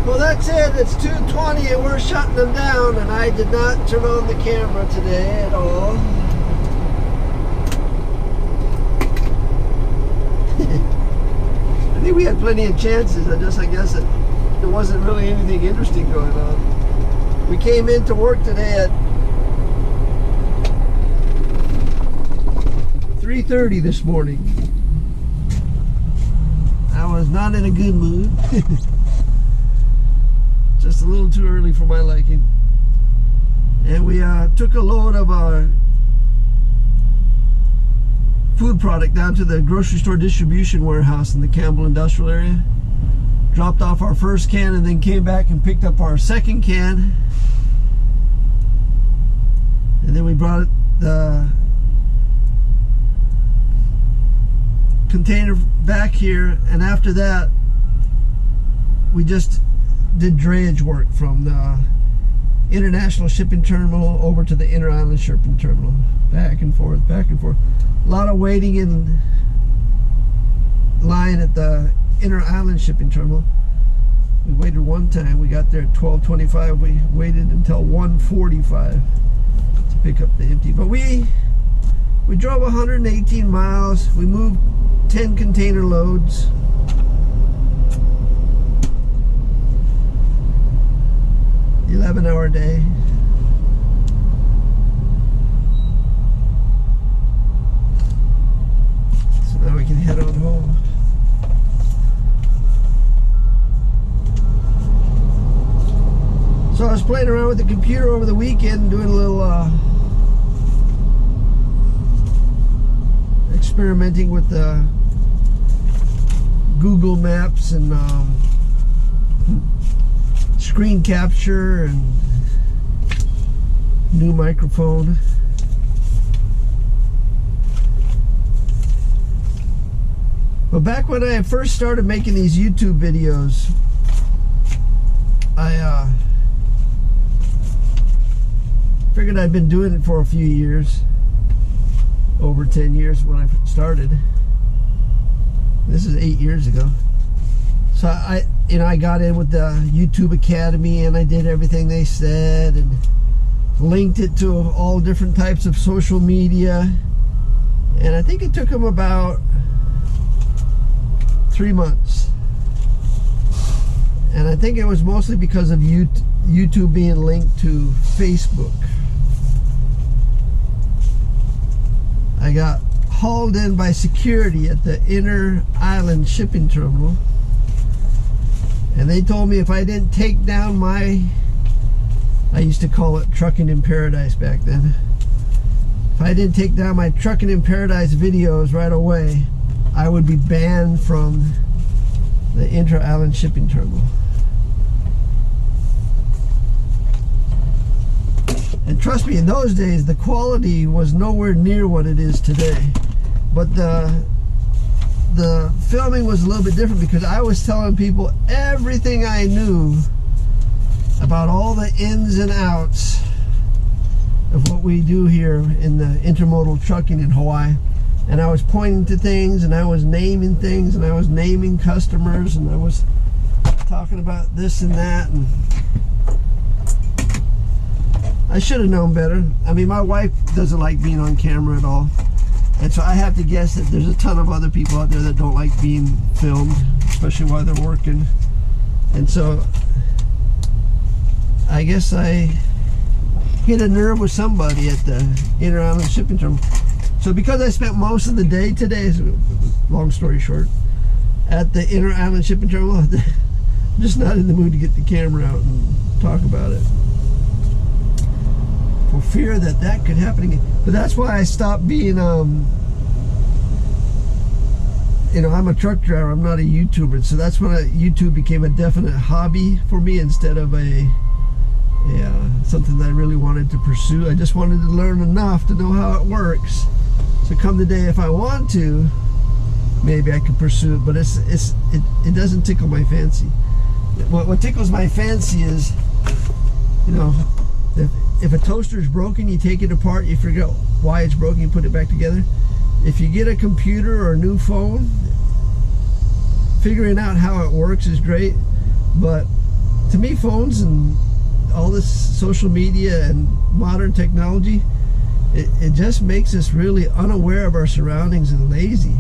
Well, that's it. It's 2:20 and we're shutting them down, and I did not turn on the camera today at all. I think we had plenty of chances. I guess there wasn't really anything interesting going on. We came into work today at 3:30 this morning. I was not in a good mood. Just a little too early for my liking. And we took a load of our food product down to the grocery store distribution warehouse in the Campbell Industrial area. Dropped off our first can and then came back and picked up our second can. And then we brought the container back here, and after that we just did drayage work from the international shipping terminal over to the inter island shipping terminal, back and forth. A lot of waiting in line at the inter island shipping terminal. We waited one time. We got there at 12:25. We waited until 1:45 to pick up the empty. But we drove 118 miles. We moved 10 container loads. $11-hour day. So now we can head on home. So I was playing around with the computer over the weekend, doing a little experimenting with the Google Maps and screen capture and new microphone. But back when I first started making these YouTube videos, I figured I'd been doing it for a few years, over 10 years when I started. This is 8 years ago. So I got in with the YouTube Academy, and I did everything they said and linked it to all different types of social media. And I think it took them about 3 months. And I think it was mostly because of YouTube being linked to Facebook. I got hauled in by security at the inter island shipping terminal. And they told me if I didn't take down I used to call it Trucking in Paradise back then. If I didn't take down my Trucking in Paradise videos right away, I would be banned from the inter-island shipping terminal. And trust me, in those days, the quality was nowhere near what it is today. But the filming was a little bit different because I was telling people everything I knew about all the ins and outs of what we do here in the intermodal trucking in Hawaii. And I was pointing to things, and I was naming things, and I was naming customers, and I was talking about this and that. And I should have known better. I mean, my wife doesn't like being on camera at all. And so I have to guess that there's a ton of other people out there that don't like being filmed, especially while they're working. And so I guess I hit a nerve with somebody at the inter-island shipping terminal. So because I spent most of the day today, long story short, at the inter-island shipping terminal, I'm just not in the mood to get the camera out and talk about it, for fear that that could happen again. But that's why I stopped being, you know, I'm a truck driver, I'm not a YouTuber, so that's when YouTube became a definite hobby for me instead of something that I really wanted to pursue. I just wanted to learn enough to know how it works, so come the day if I want to, maybe I could pursue it. But it doesn't tickle my fancy. What tickles my fancy is, you know, if a toaster is broken, you take it apart, you figure out why it's broken, you put it back together. If you get a computer or a new phone, figuring out how it works is great. But to me, phones and all this social media and modern technology, it just makes us really unaware of our surroundings and lazy,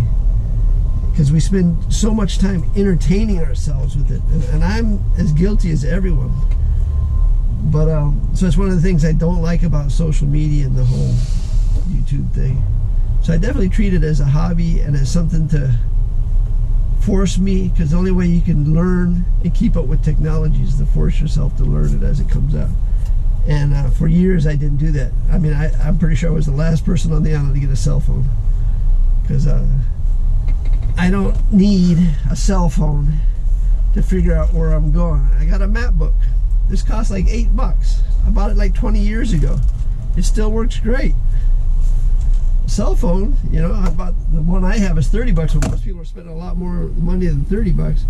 because we spend so much time entertaining ourselves with it, and I'm as guilty as everyone. But so it's one of the things I don't like about social media and the whole YouTube thing. So I definitely treat it as a hobby and as something to force me, because the only way you can learn and keep up with technology is to force yourself to learn it as it comes out. And for years I didn't do that. I mean, I'm pretty sure I was the last person on the island to get a cell phone, because I don't need a cell phone to figure out where I'm going. I got a map book. This costs like $8. I bought it like 20 years ago. It still works great. Cell phone, you know, I bought the one I have is $30, but most people are spending a lot more money than $30.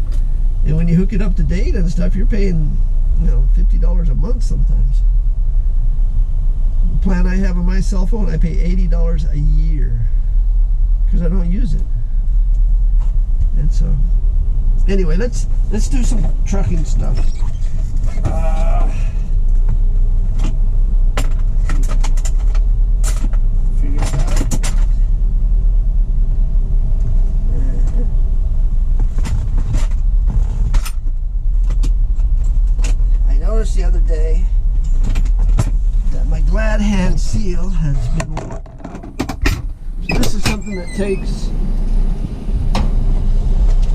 And when you hook it up to date and stuff, you're paying, you know, $50 a month sometimes. The plan I have on my cell phone, I pay $80 a year because I don't use it. And so, anyway, let's do some trucking stuff. Figure it out. I noticed the other day that my glad hand seal has been worn out. So this is something that takes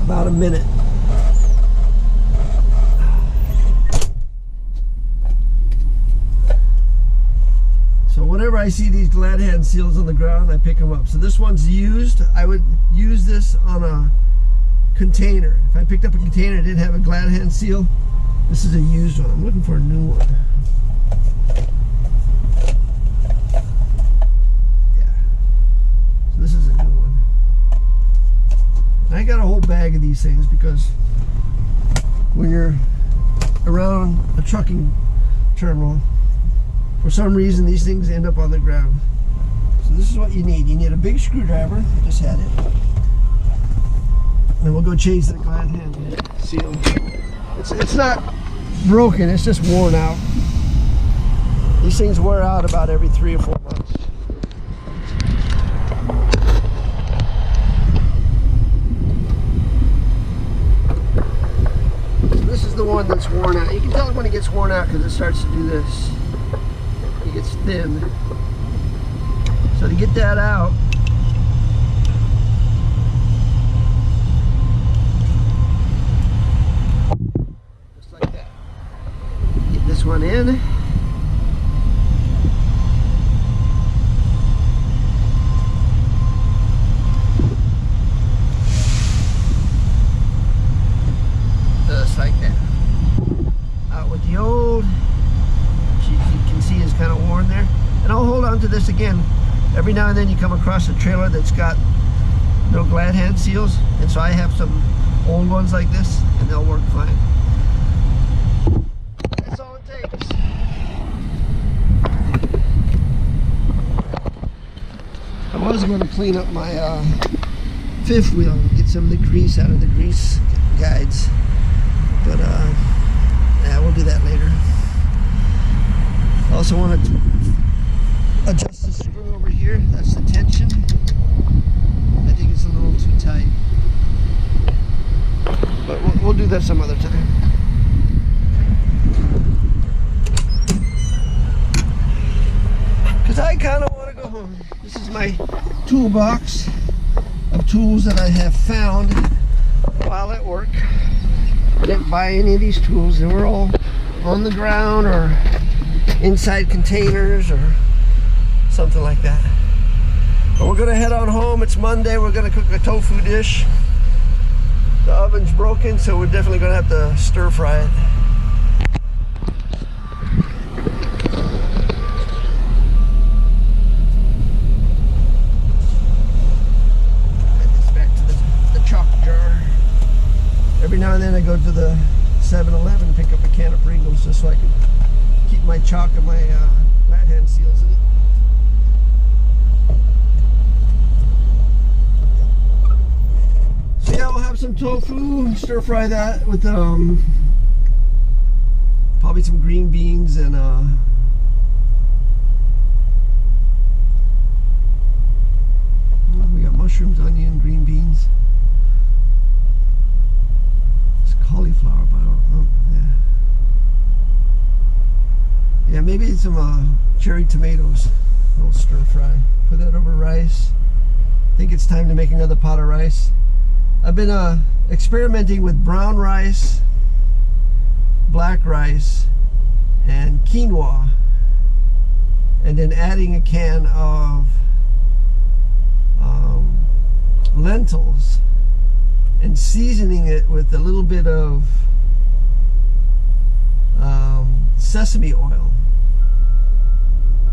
about a minute. So whenever I see these glad hand seals on the ground, I pick them up. So this one's used. I would use this on a container. If I picked up a container that didn't have a glad hand seal, this is a used one. I'm looking for a new one. Yeah. So this is a new one. And I got a whole bag of these things because when you're around a trucking terminal, for some reason these things end up on the ground. So this is what you need. You need a big screwdriver. I just had it. And we'll go change the glad hand seal. It's not broken, it's just worn out. These things wear out about every 3 or 4 months. So this is the one that's worn out. You can tell when it gets worn out because it starts to do this. It gets thin. So to get that out, one in. Just like that. Out with the old, which you can see is kind of worn there. And I'll hold on to this again. Every now and then you come across a trailer that's got no glad hand seals, and so I have some old ones like this, and they'll work fine. I was going to clean up my fifth wheel and get some of the grease out of the grease guides, but yeah, we'll do that later. I also want to adjust the screw over here. That's the tension. I think it's a little too tight, but we'll do that some other time. Because I kind of want to go home. This is my toolbox of tools that I have found while at work. I didn't buy any of these tools. They were all on the ground or inside containers or something like that. But we're gonna head on home. It's Monday. We're gonna cook a tofu dish. The oven's broken, so we're definitely gonna have to stir fry it. Every now and then I go to the 7-Eleven and pick up a can of Pringles just so I can keep my chalk and my flat hand seals in it. So yeah, we'll have some tofu, stir fry that with probably some green beans and we got mushrooms, onion, green beans. Cauliflower, but I don't know. Yeah, maybe some cherry tomatoes. A little stir fry. Put that over rice. I think it's time to make another pot of rice. I've been experimenting with brown rice, black rice, and quinoa, and then adding a can of lentils and seasoning it with a little bit of sesame oil,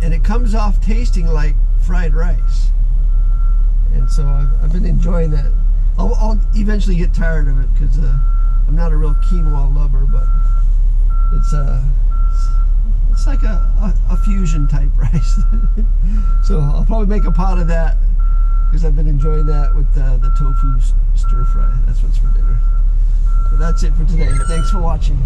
and it comes off tasting like fried rice. And so I've been enjoying that. I'll eventually get tired of it because I'm not a real quinoa lover, but it's like a fusion type rice. So I'll probably make a pot of that because I've been enjoying that with the tofu stir fry. That's what's for dinner. So that's it for today. Thanks for watching.